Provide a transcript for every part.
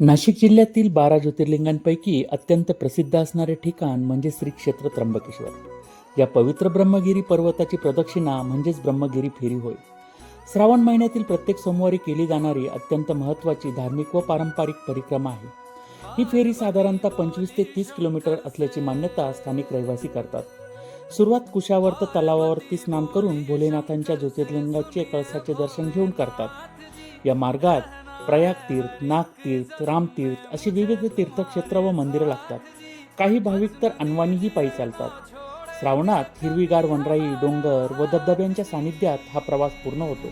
नाशिक जिल्ह्यातील 12 ज्योतिर्लिंगांपैकी अत्यंत प्रसिद्ध असणारे ठिकाण म्हणजे श्री क्षेत्र त्र्यंबकेश्वर. या पवित्र ब्रह्मगिरी पर्वताची प्रदक्षिणा म्हणजेच ब्रह्मगिरी फेरी होय. श्रावण महिन्यातील प्रत्येक सोमवारी केली जाणारी अत्यंत महत्त्वाची धार्मिक व पारंपरिक परिक्रमा आहे. ही फेरी साधारणतः 25 ते 30 किलोमीटर असल्याची मान्यता स्थानिक रहिवासी करतात. सुरुवात कुशावर्त तलावावरती स्नान करून भोलेनाथांच्या ज्योतिर्लिंगाचे कळसाचे दर्शन घेऊन करतात. या मार्गात प्रयाग तीर्थ, नाग तीर्थ, राम तीर्थ अशी विविध तीर्थक्षेत्र व मंदिरं लागतात. काही भाविक तर अनवाणीही पायी चालतात. श्रावणात हिरवीगार वनराई, डोंगर व धबधब्यांच्या सानिध्यात हा प्रवास पूर्ण होतो.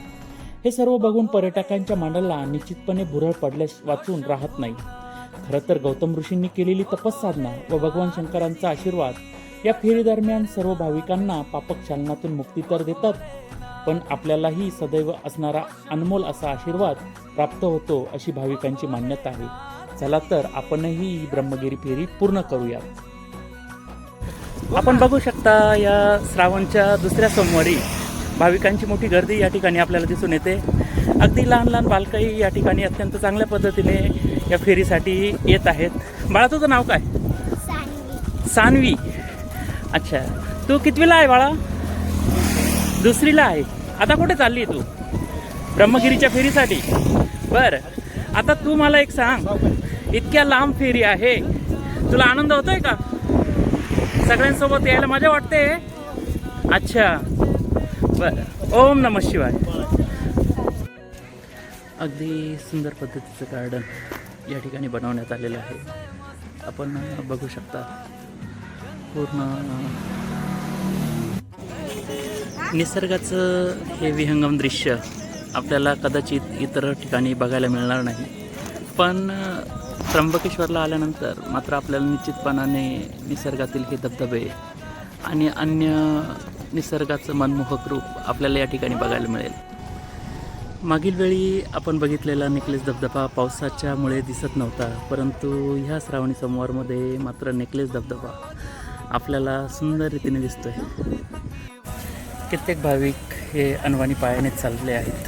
हे सर्व बघून पर्यटकांच्या मनाला निश्चितपणे भुरळ पडल्यास वाचून राहत नाही. खरं तर गौतम ऋषींनी केलेली तपस्साधना व भगवान शंकरांचा आशीर्वाद या फेरी दरम्यान सर्व भाविकांना पापक्षालनातून मुक्ती तर देतात, पण आपल्यालाही सदैव असणारा अनमोल असा आशीर्वाद प्राप्त होतो अशी भाविकांची मान्यता आहे. चला तर आपणही ही ब्रह्मगिरी फेरी पूर्ण करूया. आपण बघू शकता या श्रावणच्या दुसऱ्या सोमवारी भाविकांची मोठी गर्दी या ठिकाणी आपल्याला दिसून येते. अगदी लहान लहान बालकही या ठिकाणी अत्यंत चांगल्या पद्धतीने या फेरीसाठी येत आहेत. बाळा, तुझं नाव काय? सान्वी. अच्छा, तू कितवीला आहे बाळा? दुसरीला आहे. आता कुठे चालली तू? ब्रह्मगिरीच्या फेरीसाठी. बरं, आता तू मला एक सांग, इतक्या लांब फेरी आहे, तुला आनंद होतोय का? सगळ्यांसोबत यायला मजा वाटते? अच्छा, बरं. ओम नमः शिवाय. अगदी सुंदर पद्धतीचं गार्डन या ठिकाणी बनवण्यात आलेलं आहे. आपण बघू शकता पूर्ण निसर्गाचं हे विहंगम दृश्य आपल्याला कदाचित इतर ठिकाणी बघायला मिळणार नाही, पण त्र्यंबकेश्वरला आल्यानंतर मात्र आपल्याला निश्चितपणाने निसर्गातील हे धबधबे आणि अन्य निसर्गाचं मनमोहक रूप आपल्याला या ठिकाणी बघायला मिळेल. मागील वेळी आपण बघितलेला नेकलेस धबधबा पावसाच्यामुळे दिसत नव्हता, परंतु ह्या श्रावणी सोमवारमध्ये मात्र नेकलेस धबधबा आपल्याला सुंदर रीतीने दिसतोय. कित्येक भाविक हे अनवाणी पायाने चालले आहेत.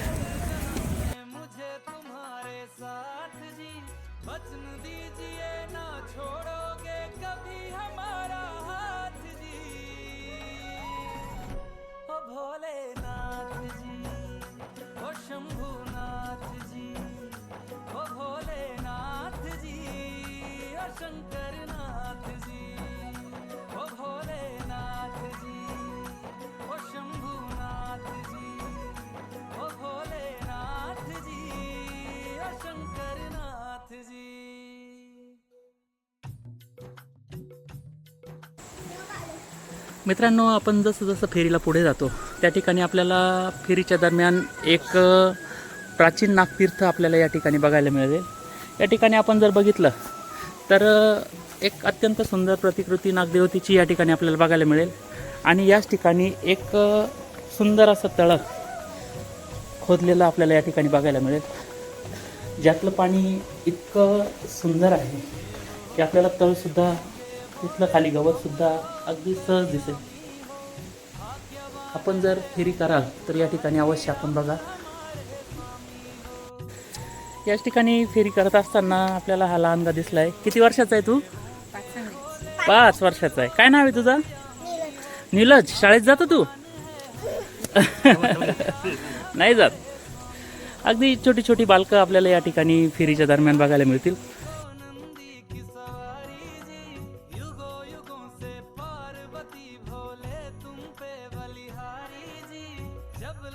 मित्रांनो, आपण जसं जसं फेरीला पुढे जातो त्या ठिकाणी आपल्याला फेरीच्या दरम्यान एक प्राचीन नागतीर्थ आपल्याला या ठिकाणी बघायला मिळेल. या ठिकाणी आपण जर बघितलं तर एक अत्यंत सुंदर प्रतिकृती नागदेवतेची या ठिकाणी आपल्याला बघायला मिळेल. आणि याच ठिकाणी एक सुंदर असं तळं खोदलेलं आपल्याला या ठिकाणी बघायला मिळेल, ज्यातलं पाणी इतकं सुंदर आहे की आपल्याला तळसुद्धा, तिथलं खाली गवतसुद्धा अगदी सहज दिसेल. आपण जर फेरी कराल तर या ठिकाणी अवश्य आपण बघा. याच ठिकाणी फेरी करत असताना आपल्याला हा लहानगा दिसलाय. किती वर्षाचा आहे तू? 5 वर्षाचा आहे. काय नाव आहे तुझं? नीलज. शाळेत जातो तू? नाही जात. अगदी छोटी छोटी बालकं आपल्याला या ठिकाणी फेरीच्या दरम्यान बघायला मिळतील. जब